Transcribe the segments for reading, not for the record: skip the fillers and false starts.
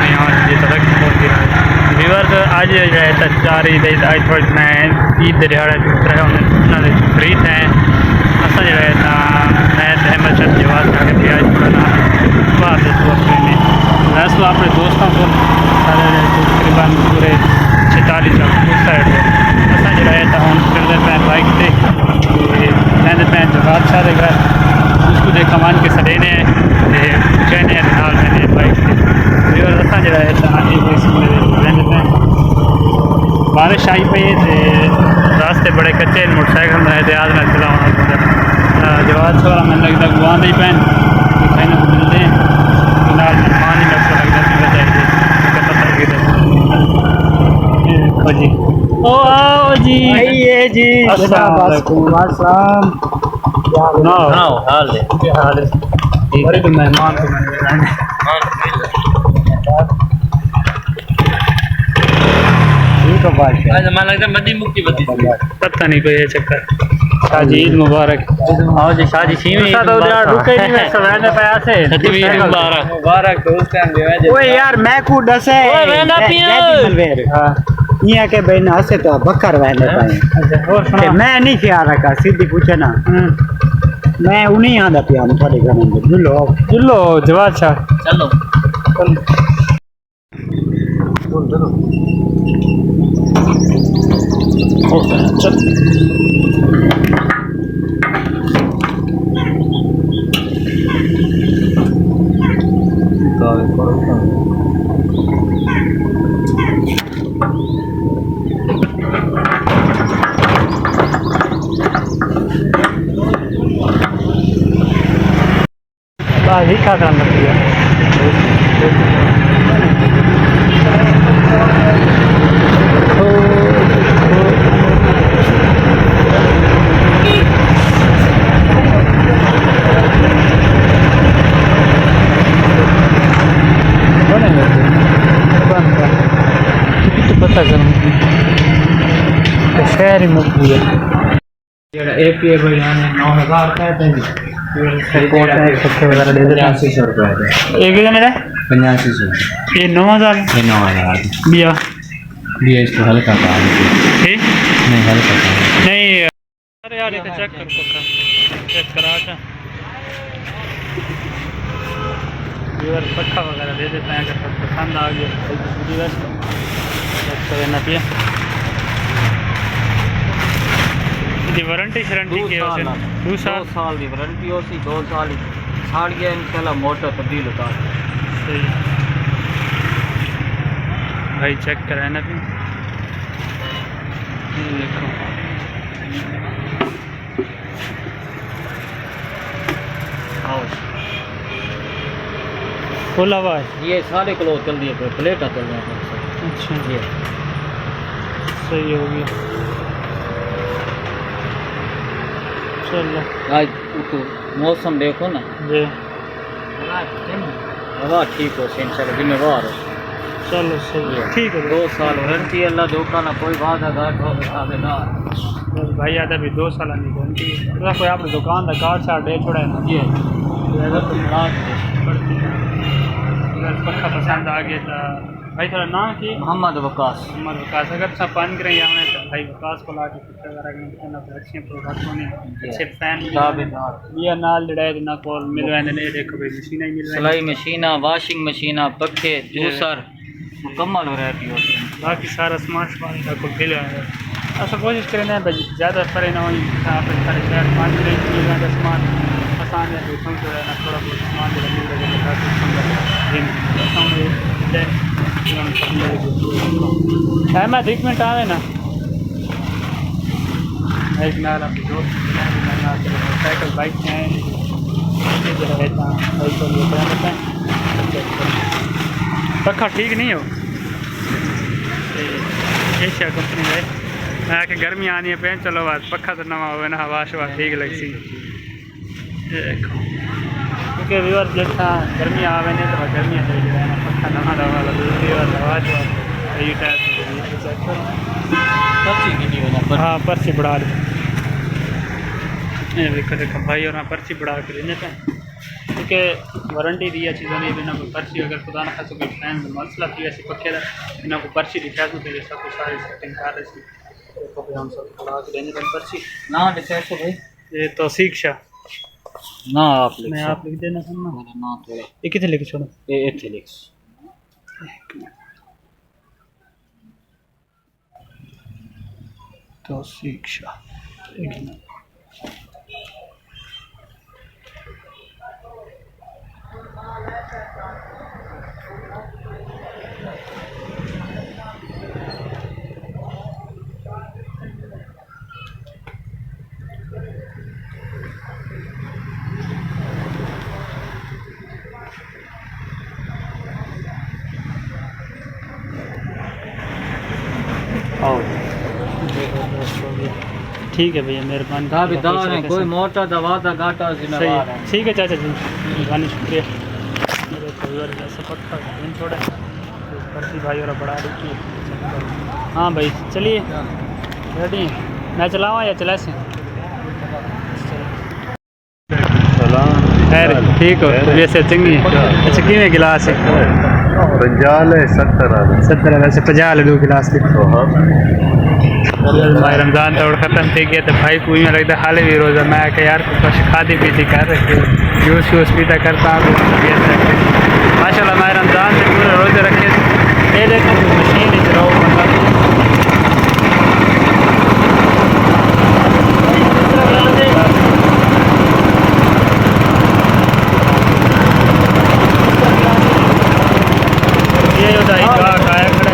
यहाँ ये तक पहुँच गया व्यूअर्स आज जो चार ईद आज थोड़ी मैं ईद के दिहाड़े रहे उन्होंने फ्री थे असा जो है मैं अहमद शद जवाब करके आज थोड़ा ना बाहर दोस्तों अपने वैसे अपने दोस्तों को तकरीबन पूरे 46 उस साइड असा जो है हम फिरते पे बाइक से कहते पे जवाब सारे घर उसको देख कमान के सदेने कहने नाल मैंने बाइक से असा जो है रहते पे बारिश आई पे रास्ते बड़े कच्चे मोटरसाइकिल में एहतियात में चलाना जवाब छोड़ा मैंने लगता गुआन ही पैन कहीं ना मिलते हैं नाल मेहमान ही लगता जी ओ आओ जी आइए जी अस्सलाम हाल है क्या हाल है बड़े तो मेहमान को मैंने आज हमारा लगता है मदी मुक्ति बदी पता नहीं कोई है चक्कर शाजी ईद मुबारक आओ जी शाजी सीमी तो यार रुके नहीं मैं सवेरे पे आसे मुबारक दोस्त टाइम दे ओए यार मैं को दसे ओए वेना पिया हां ये के बहन हसे तो बकर रहने पाए अच्छा और सुना मैं नहीं ख्याल रखा सीधी पूछे ना मैं उन्हीं आंदा पिया थोड़े घर में जुल्लो जवाब छा चलो चलो चल ही खाता लगती है पता करूँ शहर ही मुक्ति है एक भाई 9000 कहते हैं एक जने का 8500 ये 9000 बिया बिया इसको हल्का कर नहीं हल्का नहीं अरे यार ये चेक कर पक्का चेक करा था व्यूअर पक्का वगैरह दे देते हैं अगर पसंद आ गया व्यूअर चेक करना पिया वारंटी शरंटी के 2 साल की वारंटी हो सी 2 साल साड़ गया इंशाल्लाह मोटर तब्दील होता है सही भाई चेक कराए ना भी देखो खोला हुआ है ये सारे क्लोज चल दिए प्लेटा चल रहा है अच्छा ये सही हो गया चलो आज तो मौसम देखो ना जी हवा ठीक हो इंशाल्लाह जिम्मेवार हो चलो सही है ठीक है 2 साल वारंटी अल्लाह धोखा ना कोई बात है भाई आधा भी 2 साल नहीं गारंटी कोई आपने दुकान का कार्ड शार्ड दे छोड़ा है ना ये अगर तो पक्का पसंद आ गया था भाई थोड़ा नाम की मोहम्मद वकास अगर सब पान करें यहाँ तो भाई वकास को ला के अच्छे प्रोडक्ट होने अच्छे फैन ये नाल लड़ाए ना कॉल मिलवाने नहीं देखो भाई मशीन ही मिल सिलाई मशीन वाशिंग मशीन पखे जूसर मुकम्मल वैरायटी होती है बाकी सारा स्मार्ट फोन का को मिल ऐसा कोशिश करें ना भाई ज़्यादा फरे ना हो सारे शहर 5 मिनट का सामान आसान है तो ना थोड़ा बहुत सामान मैं 1 मिनट आवे ना एक नाल अपने दोस्त मोटरसाइकिल बाइक हैं पक्का ठीक नहीं हो एशिया कंपनी है मैं आके गर्मी आनी है पेन चलो बात पक्का तो नवा हो ना हवा शवा ठीक लग सी क्योंकि व्यूअर जैसा गर्मी आवे नहीं तो गर्मी पक्का नवा दवा हवा हाँ पर्ची बढ़ा देखो देखो भाई और पर्ची बढ़ा के लेने पे के वारंटी दी है चीज़ों ने बिना कोई पर्ची अगर खुदा ना खास कोई फैन मसला थी ऐसे पक्के का बिना कोई पर्ची दिखा तो तेरे सब कुछ सारी सेटिंग कर रही थी तो फिर हम सब खड़ा के देने का पर्ची ना लिखा तो भाई ये तौसीक शाह ना आप लिख मैं आप लिख देना सुनना मेरा ना थोड़ा ये कितने लिख छोड़ो ये इथे लिख तौसीक शाह ठीक है भैया मेहरबानी दा भी दार है कोई मोटा दवा दा घाटा जिम्मेदार है ठीक है चाचा जी मेहरबानी शुक्रिया मेरे परिवार जैसे पक्का दिन छोड़ा पर्ची भाई और बढ़ा रही हाँ भाई चलिए रेडी मैं चलाऊँ या चला से खैर ठीक हो वैसे चंगी है अच्छा किमें गिलास है 70 वैसे 50 दो गिलास भाई रमज़ान तो ख़त्म थी गया तो भाई कोई में लगता हाल भी रोज़ा मैं कि यार कुछ खादी पीती कर रखे जूस शूस पीता करता माशाल्लाह मैं रमज़ान से पूरे रोज़े रखे ये देखो मशीन ही चलाओ ये होता है खाया खड़ा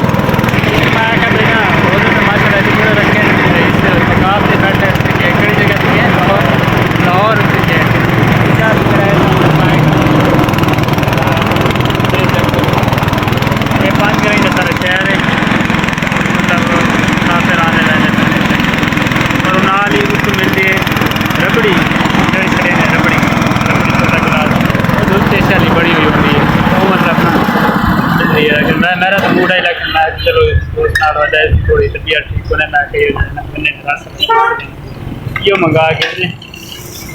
मैं क्या देखा रोज़े में माशाल्लाह पूरे रखे आप से बैठे कई जगह से है लाहौर से है ये पाँच करेंगे सारे शहर है मतलब काफिर आने जाने और नाल ही उसको मिलती है रबड़ी रबड़ी छोटा गिलास दूध से वाली बड़ी हुई होती है वो मतलब अपना मेरा तो मूड है लेकिन मैं चलो दोस्त नाल हो जाए थोड़ी तबीयत ठीक होने मैं ये मंगा के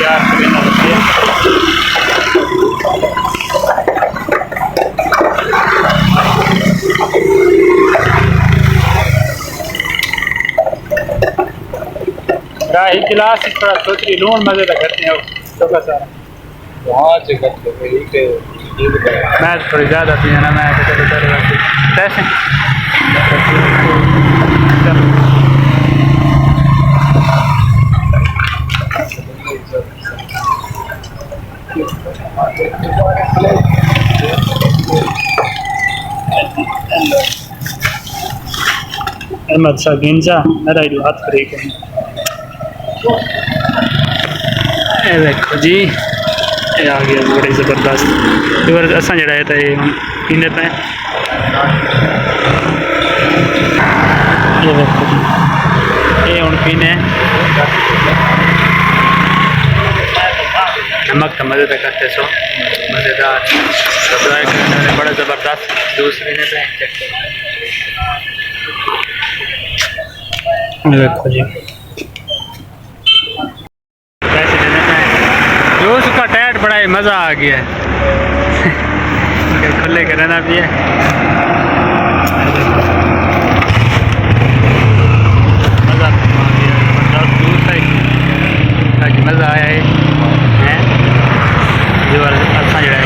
यार राही गिलास थोड़ा सोच लून मजे का करते हैं तो सारा वहाँ से करते भाई के मैं थोड़ी ज़्यादा पी ना मैं चलो पैसे अहमद शाह गिंजा मेरा हाथ फ्री कर देखो जी ये आ गया बड़ी ज़बरदस्त वैवरज़ असा जड़ा है तो ये पीने पे ये देखो जी ये हम पीने नमक तो मज़े करते सो मज़ेदार सब्सक्राइब करने वाले बड़ा ज़बरदस्त जूस पीने पे देखो जी पैसे देने पे जूस का टैट बड़ा ही मज़ा आ गया है खुले के रहना भी है मज़ा आ गया ज़बरदस्त जूस है ताकि मज़ा आया है अच्छा जरा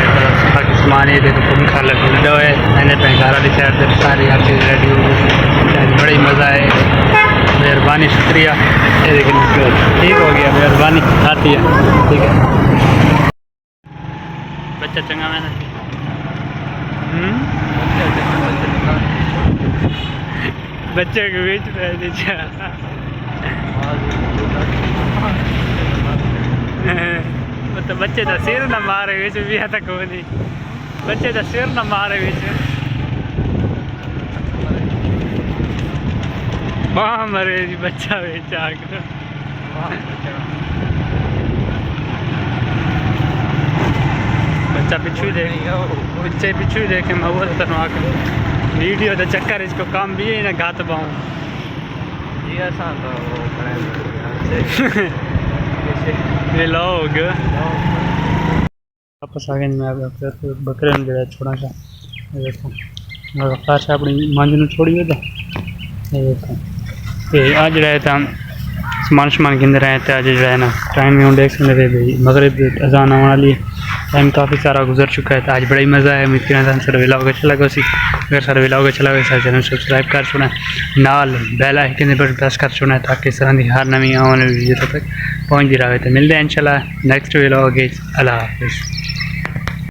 बाकी समान ये देखो पंखा लगा है मैंने घर वाली साइड से सारी हर चीज़ रेडी हो गई बड़ी मज़ा है मेहरबानी शुक्रिया ये लेकिन ठीक हो गया मेहरबानी आती है ठीक है बच्चा चंगा मैंने बच्चे के बीच में तो बच्चे का सिर न मारे बिच भी है तक नहीं बच्चे का सिर न मारे बिच वहाँ मरे जी बच्चा बिच आकर बच्चा पिछू देख बच्चे पिछू देखे मैं वो तनु आकर वीडियो तो चक्कर इसको काम भी है ना गात पाऊँ ये आसान था वो व्लॉग वापस आ गए मैं आप बकरे जो छोड़ा सा देखो खास अपनी मंझ छोड़ी हुई देखो अज जो है समान शमान गिंद रहे थे अज जो है ना टाइम भी हम देख सकते थे भाई मगरिब अजान आने वाली है टाइम काफ़ी सारा गुजर चुका है तो आज बड़ा ही मज़ा है। उम्मीद करना सर व्लॉग अच्छा लगा सी अगर सर व्लॉग अच्छा लगे सर चैनल सब्सक्राइब कर छोड़ा नाल बेल आइकन पर प्रेस कर छोड़ा ताकि इस तरह की हर नवी आने वाली वीडियो तक पहुँचती रहे। तो मिलते हैं इंशाल्लाह नेक्स्ट व्लॉग। अल्लाह हाफिज़।